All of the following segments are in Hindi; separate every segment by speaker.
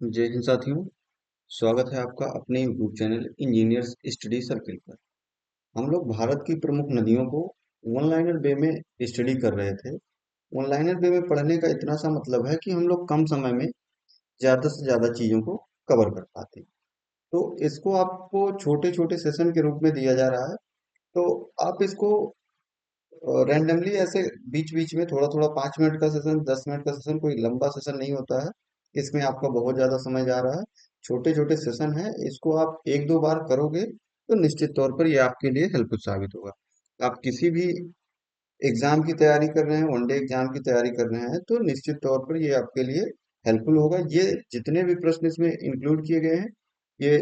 Speaker 1: जय हिंद साथियों। स्वागत है आपका अपने YouTube channel engineers study circle पर। हम लोग भारत की प्रमुख नदियों को वन लाइनर वे में स्टडी कर रहे थे। वन लाइनर वे में पढ़ने का इतना सा मतलब है कि हम लोग कम समय में ज्यादा से ज्यादा चीजों को कवर कर पाते हैं। तो इसको आपको छोटे छोटे सेशन के रूप में दिया जा रहा है। तो आप इसको रैंडमली ऐसे बीच बीच में थोड़ा थोड़ा 5 मिनट का सेशन, 10 मिनट का सेशन, कोई लंबा सेशन नहीं होता है। इसमें आपका बहुत ज्यादा समय जा रहा है। छोटे छोटे सेशन है, इसको आप एक दो बार करोगे तो निश्चित तौर पर ये आपके लिए हेल्पफुल साबित होगा। आप किसी भी एग्जाम की तैयारी कर रहे हैं, वनडे एग्जाम की तैयारी कर रहे हैं, तो निश्चित तौर पर ये आपके लिए हेल्पफुल होगा। ये जितने भी प्रश्न इसमें इंक्लूड किए गए हैं, ये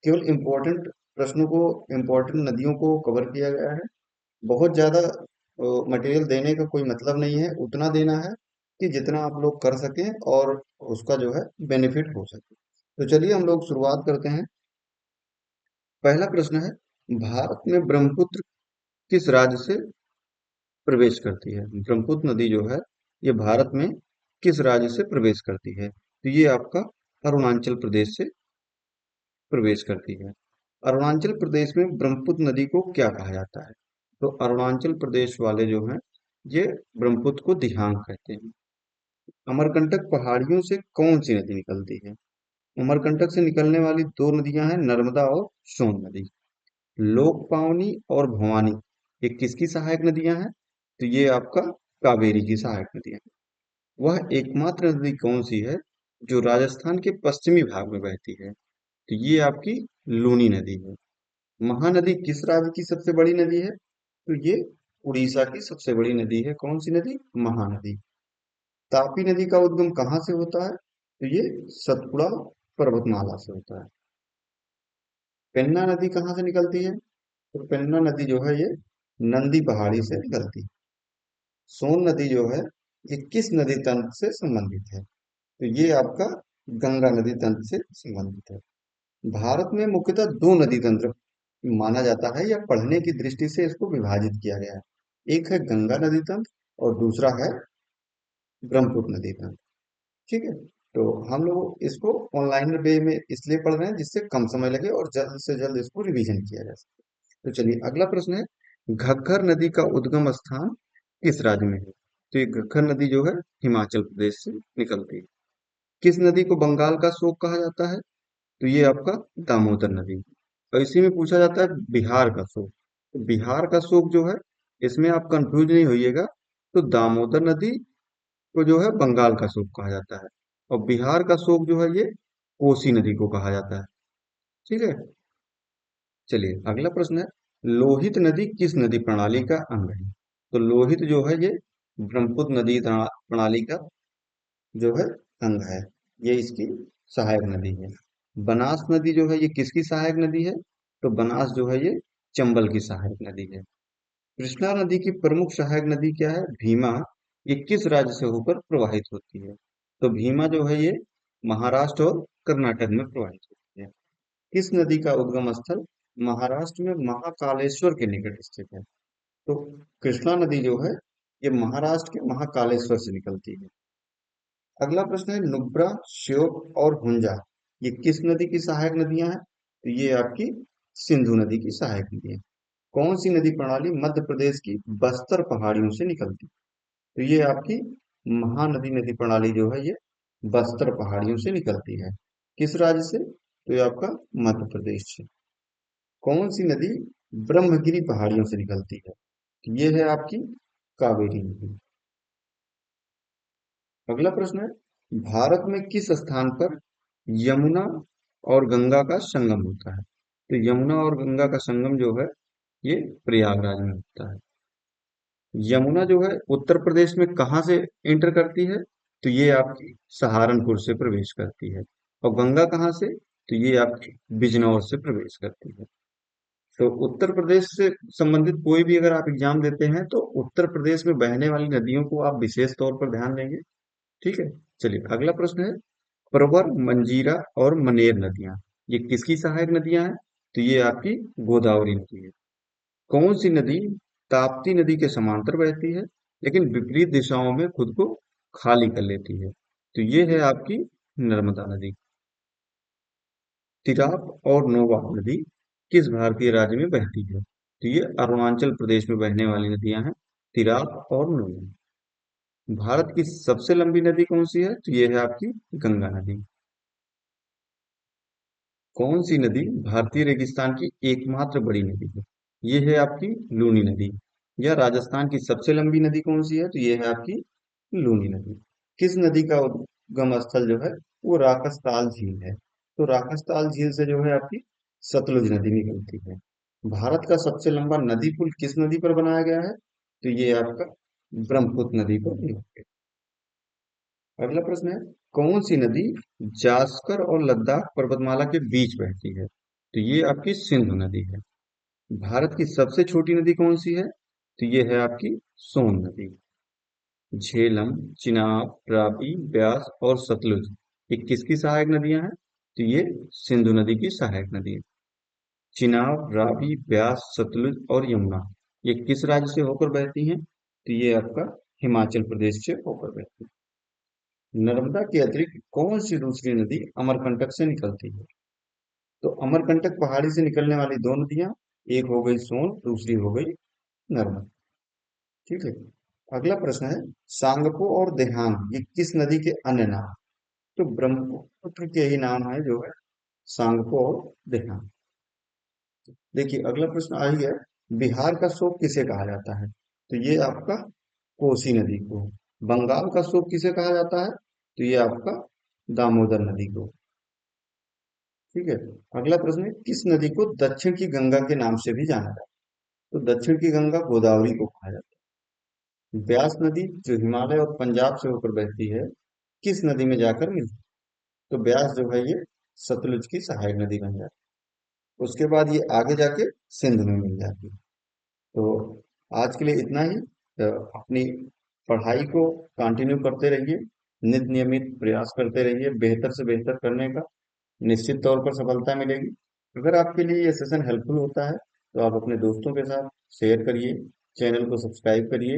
Speaker 1: केवल इम्पोर्टेंट प्रश्नों को, इम्पोर्टेंट नदियों को कवर किया गया है। बहुत ज्यादा मटेरियल देने का कोई मतलब नहीं है, उतना देना है कि जितना आप लोग कर सकें और उसका जो है बेनिफिट हो सके। तो चलिए हम लोग शुरुआत करते हैं। पहला प्रश्न है, भारत में ब्रह्मपुत्र किस राज्य से प्रवेश करती है? ब्रह्मपुत्र नदी जो है ये भारत में किस राज्य से प्रवेश करती है? तो ये आपका अरुणाचल प्रदेश से प्रवेश करती है। अरुणाचल प्रदेश में ब्रह्मपुत्र नदी को क्या कहा जाता है? तो अरुणाचल प्रदेश वाले जो हैं ये ब्रह्मपुत्र को दिहांग कहते हैं। अमरकंटक पहाड़ियों से कौन सी नदी निकलती है? अमरकंटक से निकलने वाली दो नदियां हैं, नर्मदा और सोन नदी। लोकपावनी और भवानी ये किसकी सहायक नदियां हैं? तो ये आपका कावेरी की सहायक नदियां हैं। वह एकमात्र नदी कौन सी है जो राजस्थान के पश्चिमी भाग में बहती है? तो ये आपकी लूनी नदी है। महानदी किस राज्य की सबसे बड़ी नदी है? तो ये उड़ीसा की सबसे बड़ी नदी है। कौन सी नदी? महानदी। तापी नदी का उद्गम कहाँ से होता है? तो ये सतपुड़ा पर्वतमाला से होता है। पेन्ना नदी कहाँ से निकलती है? तो पेन्ना नदी जो है ये नंदी पहाड़ी से निकलती है। सोन नदी जो है ये किस नदी तंत्र से संबंधित है? तो ये आपका गंगा नदी तंत्र से संबंधित है। भारत में मुख्यतः दो नदी तंत्र माना जाता है, या पढ़ने की दृष्टि से इसको विभाजित किया गया है। एक है गंगा नदी तंत्र और दूसरा है ब्रह्मपुत्र नदी तंत्र। ठीक है। तो हम लोग इसको ऑनलाइन वे में इसलिए पढ़ रहे हैं जिससे कम समय लगे और जल्द से जल्द इसको रिवीजन किया जा सके। तो चलिए अगला प्रश्न है, घग्गर नदी का उद्गम स्थान किस राज्य में है? तो ये घग्गर नदी जो है हिमाचल प्रदेश से निकलती है। किस नदी को बंगाल का शोक कहा जाता है? तो ये आपका दामोदर नदी। और इसी में पूछा जाता है बिहार का शोक। तो बिहार का शोक जो है, इसमें आप कंफ्यूज नहीं होइएगा। तो दामोदर नदी को जो है बंगाल का शोक कहा जाता है, और बिहार का शोक जो है ये कोसी नदी को कहा जाता है। ठीक है। चलिए अगला प्रश्न है, लोहित नदी किस नदी प्रणाली का अंग है? तो लोहित जो है ये ब्रह्मपुत्र नदी प्रणाली का जो है अंग है। ये इसकी सहायक नदी है। बनास नदी जो है ये किसकी सहायक नदी है? तो बनास जो है ये चंबल की सहायक नदी है। कृष्णा नदी की प्रमुख सहायक नदी क्या है? भीमा। ये किस राज्य से होकर प्रवाहित होती है? तो भीमा जो है ये महाराष्ट्र और कर्नाटक में प्रवाहित होती है। किस नदी का उद्गम स्थल महाराष्ट्र में महाकालेश्वर के निकट स्थित है? तो कृष्णा नदी जो है ये महाराष्ट्र के महाकालेश्वर से निकलती है। अगला प्रश्न है, नुब्रा, श्योक और हुंजा ये किस नदी की सहायक नदियां हैं? तो ये आपकी सिंधु नदी की सहायक नदी है। कौन सी नदी प्रणाली मध्य प्रदेश की बस्तर पहाड़ियों से निकलती है? तो ये आपकी महानदी नदी प्रणाली जो है ये बस्तर पहाड़ियों से निकलती है। किस राज्य से? तो ये आपका मध्य प्रदेश से। कौन सी नदी ब्रह्मगिरी पहाड़ियों से निकलती है? तो ये है आपकी कावेरी नदी। अगला प्रश्न है, भारत में किस स्थान पर यमुना और गंगा का संगम होता है? तो यमुना और गंगा का संगम जो है ये प्रयागराज में होता है। यमुना जो है उत्तर प्रदेश में कहाँ से एंटर करती है? तो ये आपकी सहारनपुर से प्रवेश करती है। और गंगा कहाँ से? तो ये आपकी बिजनौर से प्रवेश करती है। तो उत्तर प्रदेश से संबंधित कोई भी अगर आप एग्जाम देते हैं तो उत्तर प्रदेश में बहने वाली नदियों को आप विशेष तौर पर ध्यान देंगे। ठीक है। चलिए अगला प्रश्न है, प्रवर, मंजीरा और मनेर नदियां ये किसकी सहायक नदियां हैं? तो ये आपकी गोदावरी नदी है। कौन सी नदी ताप्ती नदी के समांतर बहती है लेकिन विपरीत दिशाओं में खुद को खाली कर लेती है? तो ये है आपकी नर्मदा नदी। तिराप और नोगाव नदी किस भारतीय राज्य में बहती है? तो ये अरुणाचल प्रदेश में बहने वाली नदियां हैं, तिराप और नोगाव। भारत की सबसे लंबी नदी कौन सी है? तो ये है आपकी गंगा नदी। कौन सी नदी भारतीय रेगिस्तान की एकमात्र बड़ी नदी है? ये है आपकी लूनी नदी। या राजस्थान की सबसे लंबी नदी कौन सी है? तो ये है आपकी लूनी नदी। किस नदी का उद्गम स्थल जो है वो राकसताल झील है? तो राकसताल झील से जो है आपकी सतलुज नदी निकलती है। भारत का सबसे लंबा नदी पुल किस नदी पर बनाया गया है? तो ये आपका ब्रह्मपुत्र नदी पर बनाया गया है। अगला प्रश्न है, कौन सी नदी जास्कर और लद्दाख पर्वतमाला के बीच बहती है? तो ये आपकी सिंधु नदी है। भारत की सबसे छोटी नदी कौन सी है? तो ये है आपकी सोन नदी। झेलम, चिनाब, रावी, ब्यास और सतलुज ये किसकी सहायक नदियां हैं? तो ये सिंधु नदी की सहायक नदी है। चिनाब, रावी, ब्यास, सतलुज और यमुना ये किस राज्य से होकर बहती हैं? तो ये आपका हिमाचल प्रदेश से होकर बहती है। नर्मदा के अतिरिक्त कौन सी दूसरी नदी अमरकंटक से निकलती है? तो अमरकंटक पहाड़ी से निकलने वाली दो नदियां, एक हो गई सोन, दूसरी हो गई नर्मदा। ठीक है। अगला प्रश्न है, सांगपो और देहान ये किस नदी के अन्य नाम? तो ब्रह्मपुत्र के ही नाम है जो है सांगपो और देहान। देखिए अगला प्रश्न आ ही है, बिहार का शोक किसे कहा जाता है? तो ये आपका कोसी नदी को। बंगाल का शोक किसे कहा जाता है? तो ये आपका दामोदर नदी को। ठीक है। अगला प्रश्न है, किस नदी को दक्षिण की गंगा के नाम से भी जाना जाता है? तो दक्षिण की गंगा गोदावरी को कहा जाता है। ब्यास नदी जो हिमालय और पंजाब से होकर बहती है, किस नदी में जाकर मिलती है? तो ब्यास जो है ये सतलुज की सहायक नदी बन जाती है। उसके बाद ये आगे जाके सिंध में मिल जाती है। तो आज के लिए इतना ही। अपनी पढ़ाई को कंटिन्यू करते रहिए, नित नियमित प्रयास करते रहिए बेहतर से बेहतर करने का। निश्चित तौर पर सफलता मिलेगी। अगर आपके लिए ये सेशन हेल्पफुल होता है तो आप अपने दोस्तों के साथ शेयर करिए, चैनल को सब्सक्राइब करिए।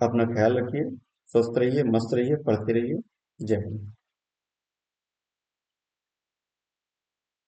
Speaker 1: अपना ख्याल रखिए, स्वस्थ रहिए, मस्त रहिए, पढ़ते रहिए। जय हिंद।